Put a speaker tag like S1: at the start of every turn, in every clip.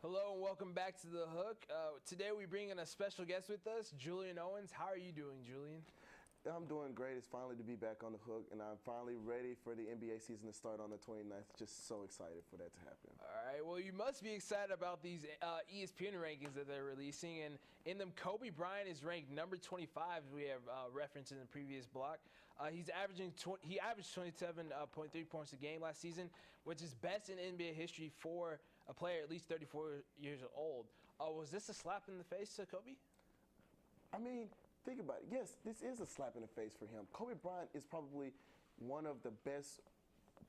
S1: Hello and welcome back to The Hook. Today we bring in a special guest with us, Julien Owens. How are you doing, Julien?
S2: I'm doing great. It's finally to be back on the hook, and I'm finally ready for the NBA season to start on the 29th. Just so excited for that to happen.
S1: All right. Well, you must be excited about these ESPN rankings that they're releasing, and in them, Kobe Bryant is ranked number 25. We have referenced in the previous block. He averaged 27.3 points a game last season, which is best in NBA history for a player at least 34 years old. Was this a slap in the face to Kobe?
S2: I mean, think about it. Yes, this is a slap in the face for him. Kobe Bryant is probably one of the best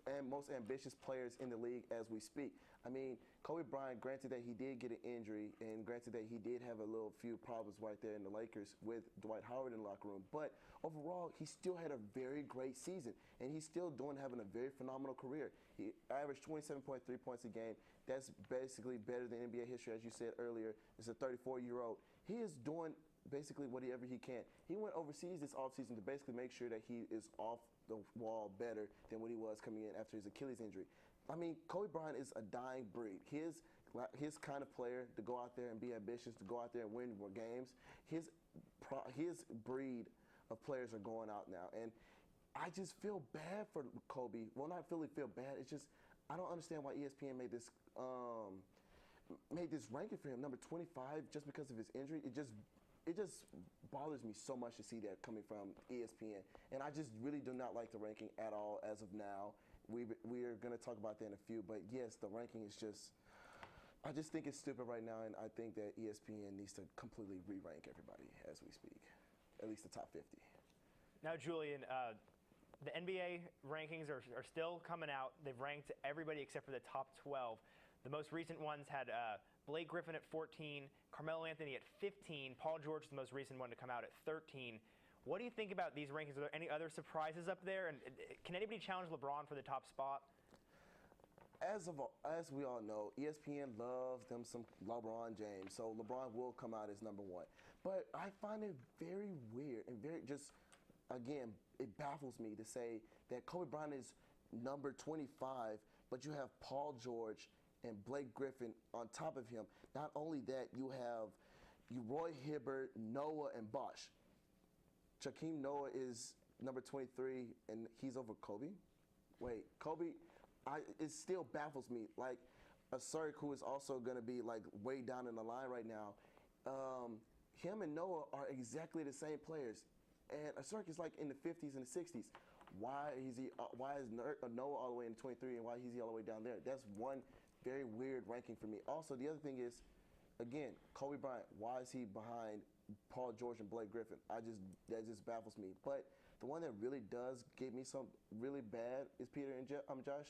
S2: and most ambitious players in the league as we speak. I mean, Kobe Bryant, granted that he did get an injury and granted that he did have a few problems right there in the Lakers with Dwight Howard in the locker room, but overall, he still had a very great season, and he's still having a very phenomenal career. He averaged 27.3 points a game. That's basically better than NBA history, as you said earlier. It's a 34-year-old. He is doing basically whatever he can. He went overseas this offseason to basically make sure that he is off the wall better than what he was coming in after his Achilles injury. I mean, Kobe Bryant is a dying breed. His kind of player to go out there and be ambitious, to go out there and win more games, his breed of players are going out now. And I just feel bad for Kobe. Well, not really feel bad. It's just I don't understand why ESPN made this ranking for him, number 25, just because of his injury. It just bothers me so much to see that coming from ESPN. And I just really do not like the ranking at all as of now. We are going to talk about that in a few. But, yes, the ranking is just – I just think it's stupid right now, and I think that ESPN needs to completely re-rank everybody as we speak, at least the top 50.
S3: Now, Julien, the NBA rankings are still coming out. They've ranked everybody except for the top 12. The most recent ones had Blake Griffin at 14, Carmelo Anthony at 15, Paul George, the most recent one to come out, at 13. What do you think about these rankings? Are there any other surprises up there? And can anybody challenge LeBron for the top spot?
S2: As we all know, ESPN loves them some LeBron James, so LeBron will come out as number one. But I find it very weird and very again, it baffles me to say that Kobe Bryant is number 25, but you have Paul George and Blake Griffin on top of him. Not only that, you have Roy Hibbert, Noah, and Bosh. Joakim Noah is number 23, and he's over Kobe? Wait, Kobe, it still baffles me. Like, a Saric, who is also going to be, like, way down in the line right now, him and Noah are exactly the same players. And Saric is, like, in the 50s and the 60s. Why is Noah all the way in 23, and why is he all the way down there? That's one very weird ranking for me. Also, the other thing is, again, Kobe Bryant, why is he behind Paul George and Blake Griffin? That just baffles me. But the one that really does get me some really bad is Peter and Josh.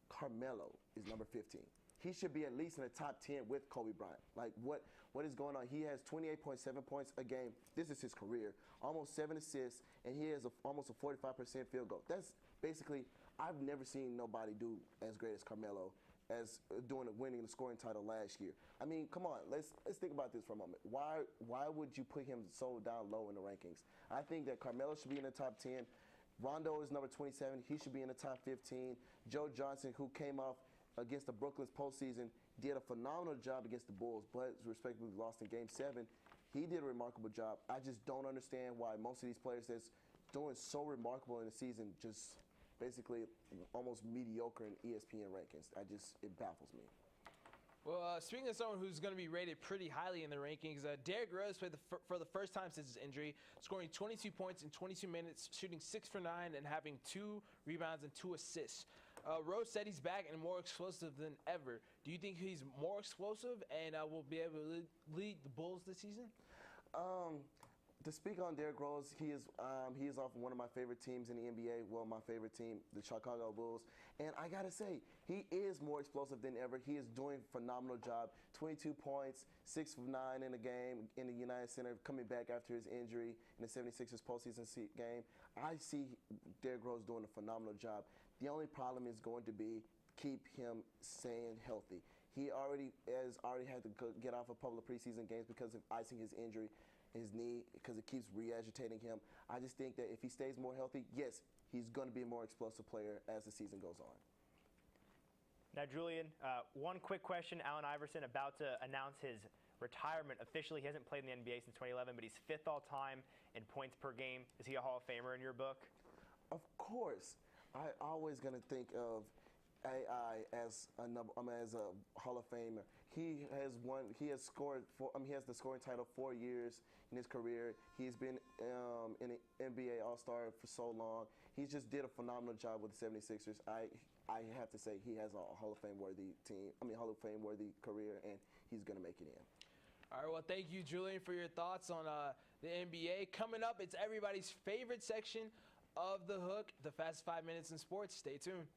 S2: Carmelo is number 15. He should be at least in the top 10 with Kobe Bryant. Like, what is going on? He has 28.7 points a game. This is his career. Almost 7 assists, and he has almost a 45% field goal. That's basically, I've never seen nobody do as great as Carmelo as winning the scoring title last year. I mean, come on, let's think about this for a moment. Why would you put him so down low in the rankings? I think that Carmelo should be in the top 10. Rondo is number 27. He should be in the top 15. Joe Johnson, who came off against the Brooklyn's postseason, did a phenomenal job against the Bulls, but respectively lost in Game 7. He did a remarkable job. I just don't understand why most of these players that's doing so remarkable in the season just basically almost mediocre in ESPN rankings. It baffles me.
S1: Well, speaking of someone who's going to be rated pretty highly in the rankings, Derrick Rose played for the first time since his injury, scoring 22 points in 22 minutes, shooting 6 for 9, and having 2 rebounds and 2 assists. Rose said he's back and more explosive than ever. Do you think he's more explosive and will be able to lead the Bulls this season?
S2: To speak on Derrick Rose, he is off one of my favorite teams in the NBA. Well, my favorite team, the Chicago Bulls. And I got to say, he is more explosive than ever. He is doing a phenomenal job. 22 points, 6 of 9 in the game in the United Center, coming back after his injury in the 76ers postseason game. I see Derrick Rose doing a phenomenal job. The only problem is going to be keep him staying healthy. He already had to get off a couple of preseason games because of icing his injury, his knee, because it keeps re-agitating him. I just think that if he stays more healthy, yes, he's going to be a more explosive player as the season goes on.
S3: Now, Julian, one quick question. Allen Iverson about to announce his retirement officially. He hasn't played in the NBA since 2011, but he's 5th all-time in points per game. Is he a Hall of Famer in your book?
S2: Of course. I always going to think of AI as a Hall of Famer. He has scored he has the scoring title 4 years in his career. He's been in the NBA All-Star for so long. He just did a phenomenal job with the 76ers. I have to say he has a Hall of Fame worthy Hall of Fame worthy career, and he's going to make it in.
S1: All right, well, thank you, Julian, for your thoughts on the NBA. Coming up, it's everybody's favorite section of The Hook, the fastest 5 minutes in sports. Stay tuned.